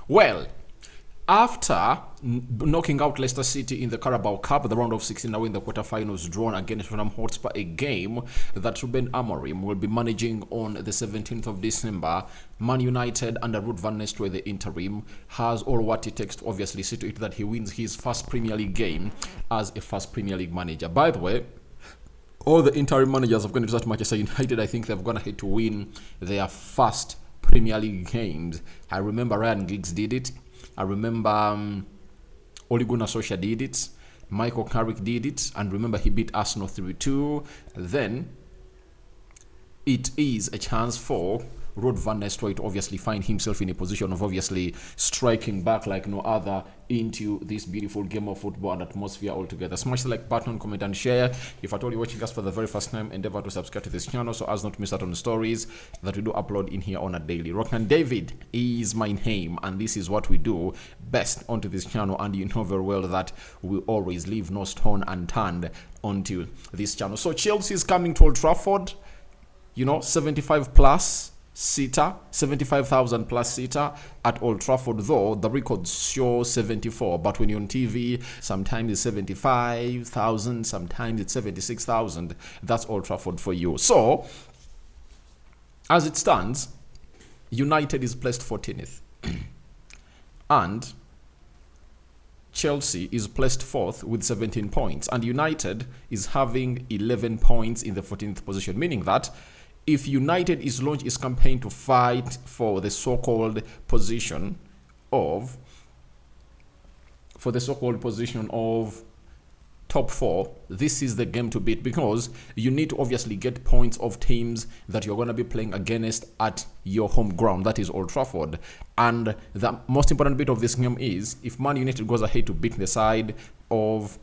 Well, after knocking out Leicester City in the Carabao Cup, the round of 16, now in the quarterfinals, drawn against Tottenham Hotspur, a game that Ruben Amorim will be managing on the 17th of December. Man United under Ruud van Nistelrooy, the interim, has all what it takes to obviously see to it that he wins his first Premier League game as a first Premier League manager. By the way, all the interim managers have gone into that Manchester United. I think they've gone ahead to win their first Premier League games. I remember Ryan Giggs did it. I remember Ole Gunnar Solskjaer did it. Michael Carrick did it. And remember, he beat Arsenal 3-2. Then it is a chance for Ruud van Nistelrooy to obviously find himself in a position of obviously striking back like no other into this beautiful game of football and atmosphere altogether. Smash the like button, comment and share. If at all you're watching us for the very first time, endeavor to subscribe to this channel so as not to miss out on the stories that we do upload in here on a daily. Rockman David is my name, and this is what we do best onto this channel, and you know very well that we always leave no stone unturned onto this channel. So Chelsea is coming to Old Trafford, 75 plus seater, 75,000 plus seater at Old Trafford, though the records show 74, but when you're on TV, sometimes it's 75,000, sometimes it's 76,000. That's Old Trafford for you. So, as it stands, United is placed 14th, and Chelsea is placed 4th with 17 points, and United is having 11 points in the 14th position, meaning that if United is launched its campaign to fight for the so-called position of top 4, this is the game to beat, because you need to obviously get points of teams that you're going to be playing against at your home ground, that is Old Trafford. And the most important bit of this game is if Man United goes ahead to beat the side of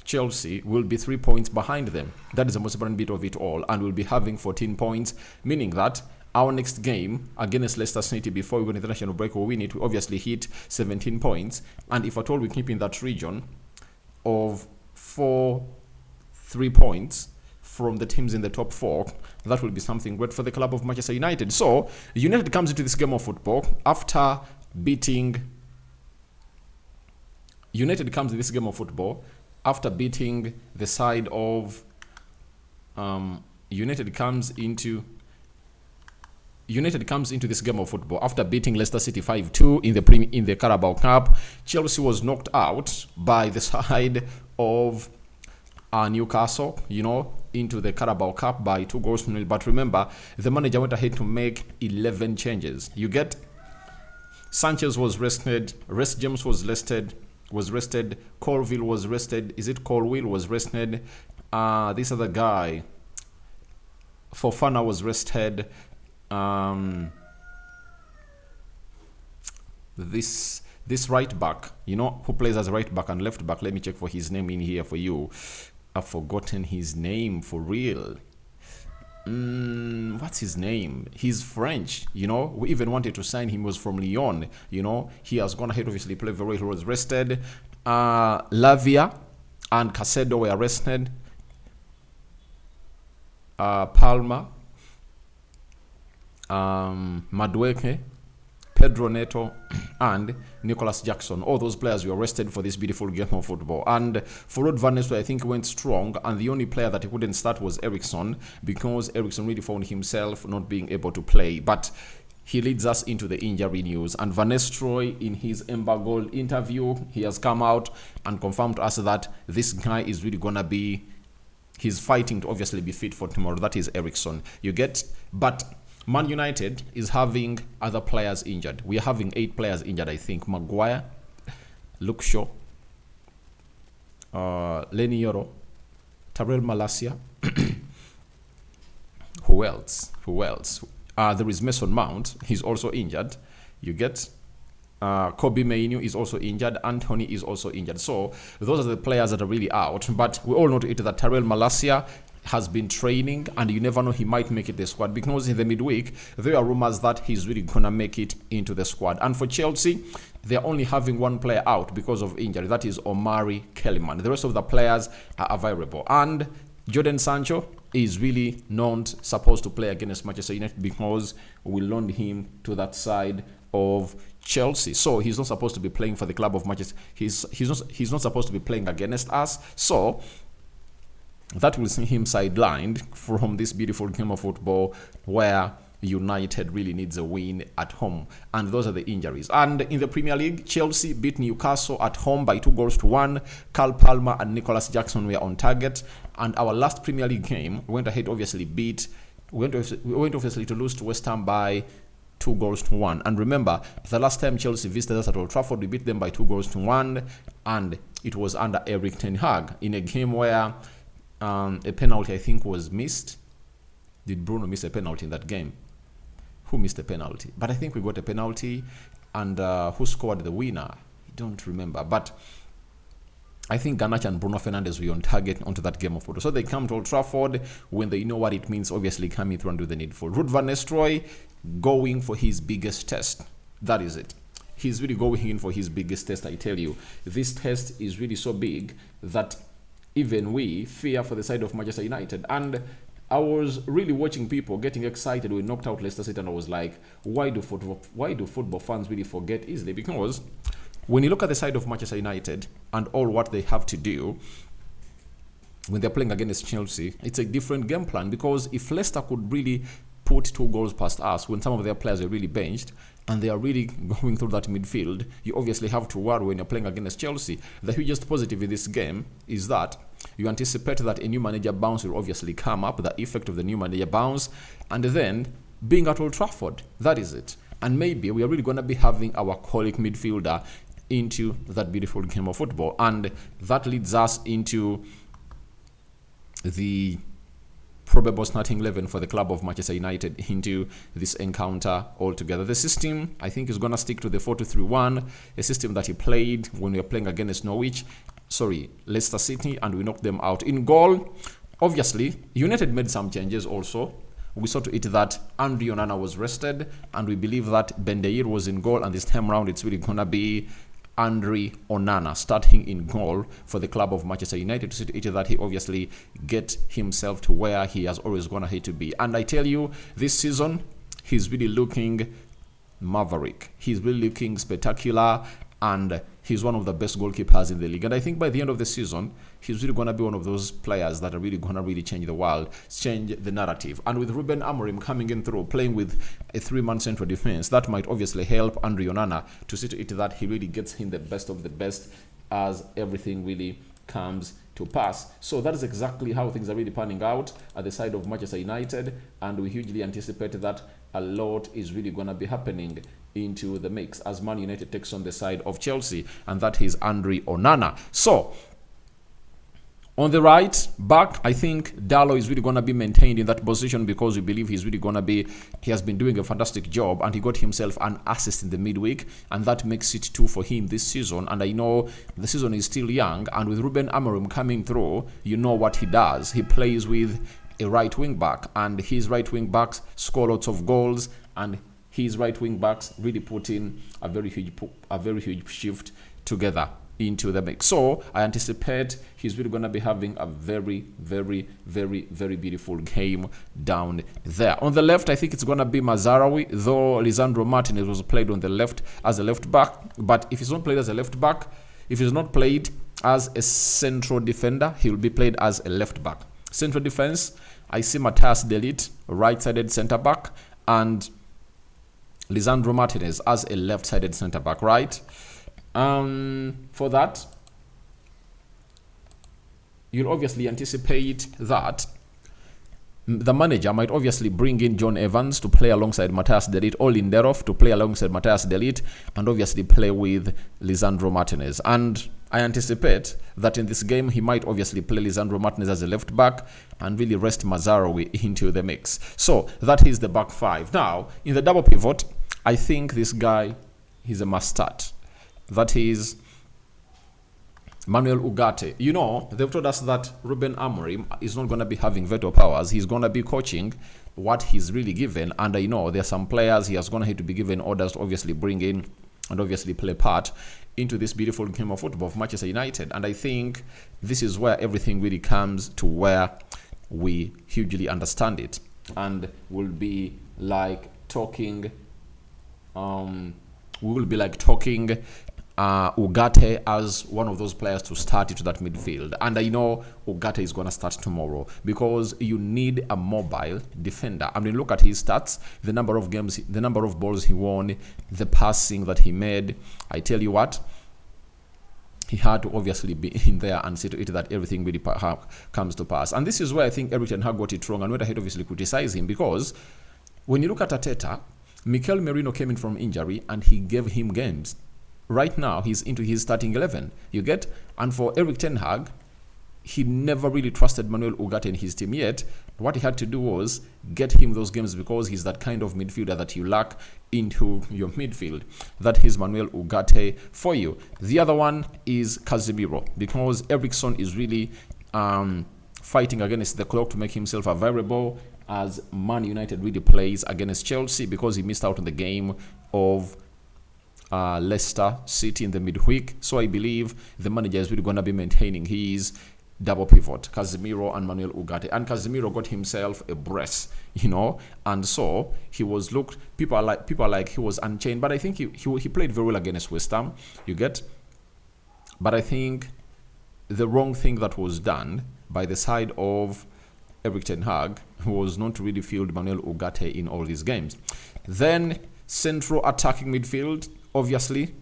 Chelsea, will be 3 points behind them. That is the most important bit of it all, and we'll be having 14 points, meaning that our next game against Leicester City before we go to international break, we win it, we obviously hit 17 points, and if at all we keep in that region of 3 points from the teams in the top 4, that will be something great for the club of Manchester United. So United comes into this game of football after beating the side of United comes into this game of football after beating Leicester City 5-2 in the Carabao Cup. Chelsea was knocked out by the side of Newcastle, into the Carabao Cup by 2-0. But remember, the manager went ahead to make 11 changes. You get Sanchez was rested, Reece James was rested, Colville was rested. Is it Colville was rested? This other guy, Fofana was rested. This right back, who plays as right back and left back. Let me check for his name in here for you. I've forgotten his name for real. What's his name? He's French, we even wanted to sign him. He was from Lyon, he has gone ahead, obviously play very well. He was rested. Lavia and Casedo were rested. Palma, Madueke, Pedro Neto, and Nicholas Jackson. All those players were rested for this beautiful game of football. And for Ruud van Nistelrooy, I think went strong, and the only player that he couldn't start was Eriksson, because Eriksson really found himself not being able to play. But he leads us into the injury news. And Van Nistelrooy, in his embargoed interview, he has come out and confirmed to us that this guy is really gonna be, he's fighting to obviously be fit for tomorrow. That is Eriksson. You get, but Man United is having other players injured. We are having 8 players injured, I think. Maguire, Luke Shaw, Lenny Yoro, Tyrell Malacia. Who else? There is Mason Mount. He's also injured. You get Kobe Mainoo is also injured. Anthony is also injured. So those are the players that are really out. But we all know that Tyrell Malacia has been training, and you never know, he might make it the squad, because in the midweek there are rumors that he's really gonna make it into the squad. And for Chelsea, they're only having one player out because of injury. That is Omari Kellyman. The rest of the players are available, and Jadon Sancho is really not supposed to play against Manchester United because we loaned him to that side of Chelsea. So he's not supposed to be playing for the club of Manchester. He's not supposed to be playing against us. So that will see him sidelined from this beautiful game of football where United really needs a win at home. And those are the injuries. And in the Premier League, Chelsea beat Newcastle at home by 2-1. Carl Palmer and Nicholas Jackson were on target. And our last Premier League game went ahead, obviously went obviously to lose to West Ham by 2-1. And remember, the last time Chelsea visited us at Old Trafford, we beat them by 2-1. And it was under Erik ten Hag in a game where a penalty, I think, was missed. Did Bruno miss a penalty in that game? Who missed a penalty? But I think we got a penalty. And who scored the winner? I don't remember. But I think Garnacho and Bruno Fernandes were on target onto that game of football. So they come to Old Trafford when they know what it means, obviously coming through and do the needful. Ruud van Nistelrooy going for his biggest test. That is it. He's really going in for his biggest test, I tell you. This test is really so big that even we fear for the side of Manchester United. And I was really watching people getting excited when we knocked out Leicester City, and I was like, why do football fans really forget easily? Because when you look at the side of Manchester United and all what they have to do when they're playing against Chelsea, it's a different game plan. Because if Leicester could really put 2 goals past us when some of their players are really benched and they are really going through that midfield, you obviously have to worry when you're playing against Chelsea. The hugest positive in this game is that you anticipate that a new manager bounce will obviously come up, the effect of the new manager bounce, and then being at Old Trafford, that is it. And maybe we are really going to be having our colic midfielder into that beautiful game of football. And that leads us into the probable starting 11 for the club of Manchester United into this encounter altogether. The system, I think, is going to stick to the 4-2-3-1, a system that he played when we were playing against Leicester City, and we knocked them out. In goal, obviously, United made some changes also. We saw to it that Andre Onana was rested, and we believe that Bendeir was in goal, and this time around it's really going to be Andre Onana starting in goal for the club of Manchester United to see to it that he obviously get himself to where he has always gone ahead to be. And I tell you, this season, he's really looking maverick. He's really looking spectacular, and he's one of the best goalkeepers in the league. And I think by the end of the season, he's really going to be one of those players that are really going to really change the world, change the narrative. And with Ruben Amorim coming in through, playing with a 3-man central defense, that might obviously help Andre Onana to see to it that he really gets him the best of the best as everything really comes to pass. So that is exactly how things are really panning out at the side of Manchester United, and we hugely anticipate that a lot is really going to be happening into the mix as Man United takes on the side of Chelsea, and that is Andre Onana. So on the right back, I think Dalot is really going to be maintained in that position because we believe he has been doing a fantastic job, and he got himself an assist in the midweek, and that makes it 2 for him this season. And I know the season is still young, and with Ruben Amorim coming through, you know what he does. He plays with a right wing back, and his right wing backs score lots of goals, and his right wing backs really put in a very huge shift together into the mix. So I anticipate he's really going to be having a very beautiful game down there. On the left, I think it's going to be Mazarawi, though Lisandro Martinez was played on the left as a left back. But if he's not played as a left back, if he's not played as a central defender, he will be played as a left back. Central defense, I see Matthias De Ligt, right-sided centre back, and Lisandro Martinez as a left-sided centre back, right? For that, you'll obviously anticipate that the manager might obviously bring in John Evans to play alongside Matthias De Ligt, or Lindelof to play alongside Matthias De Ligt, and obviously play with Lisandro Martinez. And I anticipate that in this game, he might obviously play Lisandro Martinez as a left back and really rest Mazarawi into the mix. So that is the back 5. Now, in the double pivot, I think this guy, he's a must start. That is Manuel Ugarte. You know, they've told us that Ruben Amorim is not going to be having veto powers. He's going to be coaching what he's really given. And I know there are some players he has going to have to be given orders to obviously bring in and obviously play part into this beautiful game of football of Manchester United. And I think this is where everything really comes to where we hugely understand it. And will be like talking we will be like talking Ugarte as one of those players to start into that midfield. And I know Ugarte is going to start tomorrow because you need a mobile defender. I mean, look at his stats, the number of games, the number of balls he won, the passing that he made. I tell you what, he had to obviously be in there and see to it that everything really comes to pass. And this is where I think Erik ten Hag got it wrong, and where I had obviously criticize him, because when you look at Arteta, Mikel Merino came in from injury and he gave him games. Right now, he's into his starting 11. You get? And for Erik ten Hag, he never really trusted Manuel Ugarte in his team yet. What he had to do was get him those games, because he's that kind of midfielder that you lack into your midfield. That is Manuel Ugarte for you. The other one is Casemiro, because Eriksen is really fighting against the clock to make himself available as Man United really plays against Chelsea, because he missed out on the game of Leicester City in the midweek. So I believe the manager is really going to be maintaining his double pivot, Casemiro and Manuel Ugarte. And Casemiro got himself a brace, and so he was looked. People are like he was unchained, but I think he played very well against West Ham. You get, but I think the wrong thing that was done by the side of Erik ten Hag was not to really field Manuel Ugarte in all these games. Then central attacking midfield, obviously,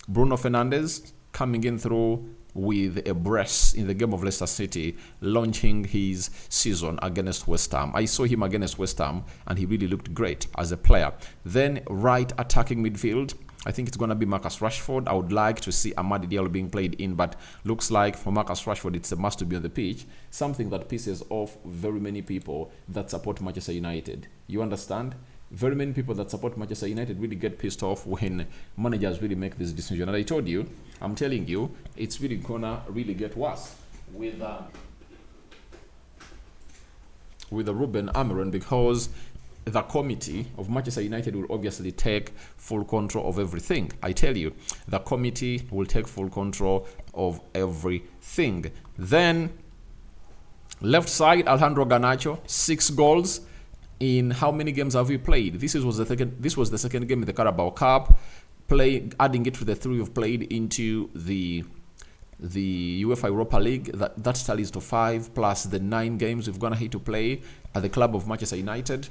Bruno Fernandes coming in through with a brace in the game of Leicester City, launching his season against West Ham. I saw him against West Ham, and he really looked great as a player. Then right attacking midfield, I think it's going to be Marcus Rashford. I would like to see Amad Diallo being played in, but looks like for Marcus Rashford, it's a must to be on the pitch, something that pisses off very many people that support Manchester United. You understand? Very many people that support Manchester United really get pissed off when managers really make this decision. And I told you, I'm telling you, it's really gonna really get worse with Ruben Amorim, because the committee of Manchester United will obviously take full control of everything. I tell you, the committee will take full control of everything. Then, left side, Alejandro Garnacho, 6 goals. In how many games have we played? This was the second game in the Carabao Cup. Adding it to the 3 we've played into the UEFA Europa League. That tallies to 5, plus the 9 games we've gonna hit to play at the club of Manchester United.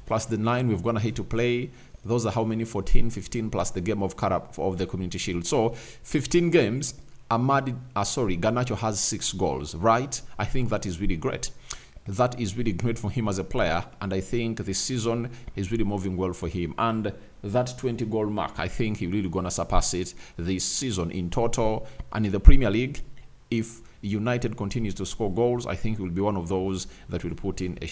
Plus the 9 we've gonna hit to play. Those are how many? 14, 15, plus the game of the Community Shield. So 15 games. Garnacho has 6 goals, right? I think that is really great. That is really great for him as a player, and I think this season is really moving well for him. And that 20-goal mark, I think he's really gonna surpass it this season in total. And in the Premier League, if United continues to score goals, I think he will be one of those that will put in a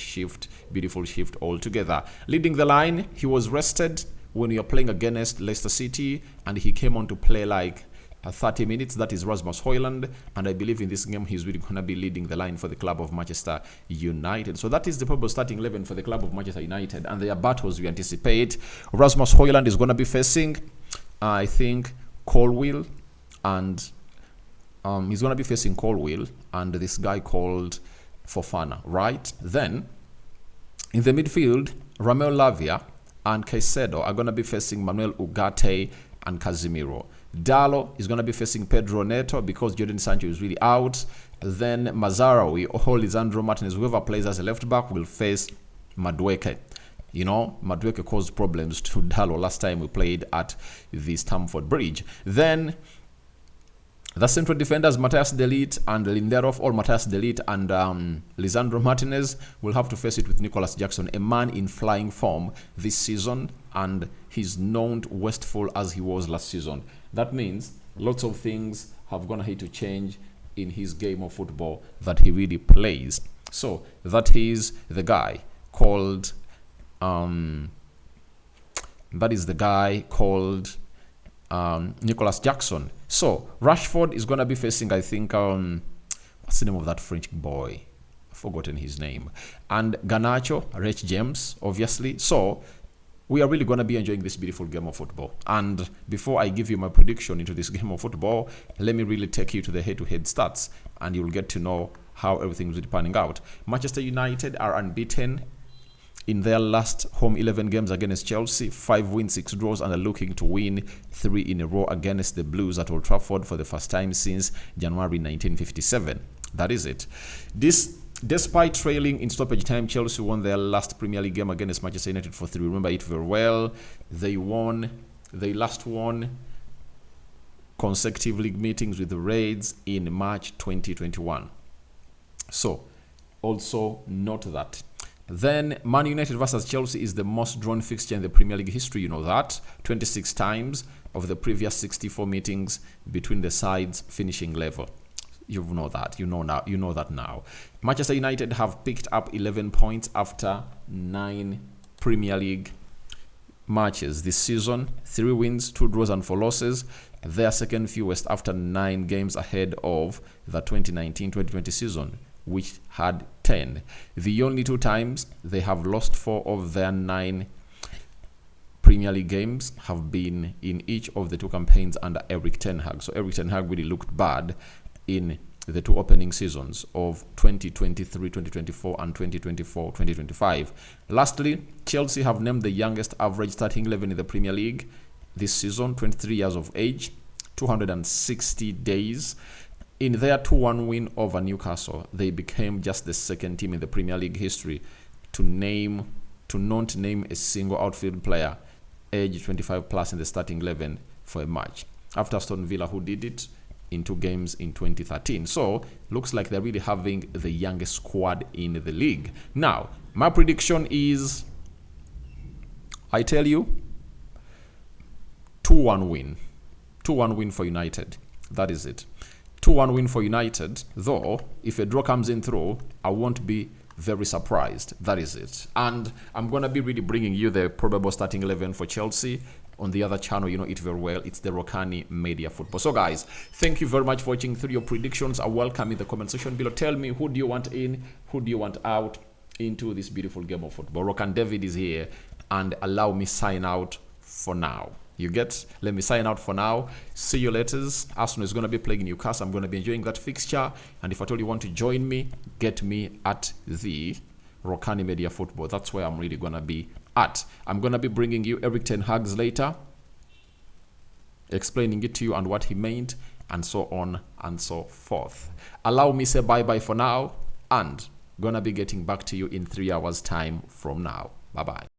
beautiful shift altogether. Leading the line, he was rested when we are playing against Leicester City, and he came on to play like 30 minutes. That is Rasmus Hojlund, and I believe in this game he's really going to be leading the line for the club of Manchester United. So that is the probable starting 11 for the club of Manchester United, and their battles we anticipate. Rasmus Hojlund is going to be facing, I think, Colwill, and he's going to be facing Colwill and this guy called Fofana, right? Then, in the midfield, Romeo Lavia and Caicedo are going to be facing Manuel Ugarte and Casemiro. Dallo is going to be facing Pedro Neto because Jadon Sancho is really out. Then Mazarawi or Lisandro Martinez, whoever plays as a left back, will face Madueke. Madueke caused problems to Dallo last time we played at the Stamford Bridge. Then the central defenders, Matthias De Ligt and Lindelof, or Matthias De Ligt and Lisandro Martinez, will have to face it with Nicolas Jackson, a man in flying form this season, and he's known wasteful as he was last season. That means lots of things have gonna need to change in his game of football that he really plays. So that is the guy called Nicolas Jackson. So Rashford is gonna be facing, I think, what's the name of that French boy? I've forgotten his name. And Garnacho, Rich James, obviously. So we are really going to be enjoying this beautiful game of football. And before I give you my prediction into this game of football, let me really take you to the head-to-head stats, and you'll get to know how everything is really panning out. Manchester United are unbeaten in their last home 11 games against Chelsea, 5 wins, 6 draws, and are looking to win 3 in a row against the Blues at Old Trafford for the first time since January 1957. That is it. Despite trailing in stoppage time, Chelsea won their last Premier League game against Manchester United for 3. Remember it very well. They last won consecutive league meetings with the Reds in March 2021. So, also note that. Then, Man United versus Chelsea is the most drawn fixture in the Premier League history. You know that. 26 times of the previous 64 meetings between the sides finishing level. You know that. You know that now. Manchester United have picked up 11 points after 9 Premier League matches this season. 3 wins, 2 draws, and 4 losses. Their second fewest after 9 games ahead of the 2019-2020 season, which had 10. The only 2 times they have lost 4 of their 9 Premier League games have been in each of the 2 campaigns under Erik ten Hag. So Erik ten Hag really looked bad in the 2 opening seasons of 2023-2024 and 2024-2025. Lastly, Chelsea have named the youngest average starting 11 in the Premier League this season, 23 years of age, 260 days. In their 2-1 win over Newcastle, they became just the second team in the Premier League history to not name a single outfield player age 25 plus in the starting 11 for a match, after Aston Villa, who did it in 2 games in 2013. So, looks like they're really having the youngest squad in the league. Now, my prediction is, I tell you, 2-1 win. 2-1 win for United. That is it. 2-1 win for United, though, if a draw comes in through, I won't be very surprised. That is it. And I'm going to be really bringing you the probable starting 11 for Chelsea on the other channel. You know it very well. It's the Rokani Media Football. So, guys, thank you very much for watching through your predictions. I welcome in the comment section below. Tell me, who do you want in? Who do you want out into this beautiful game of football? Rokan David is here, and allow me sign out for now. You get? Let me sign out for now. See you later. Arsenal is going to be playing Newcastle. I'm going to be enjoying that fixture. And if at all you want to join me, get me at the Rokani Media Football. That's where I'm really going to be at. I'm going to be bringing you Erik ten Hag's later, explaining it to you and what he meant, and so on and so forth. Allow me say bye-bye for now, and going to be getting back to you in 3 hours time from now. Bye-bye.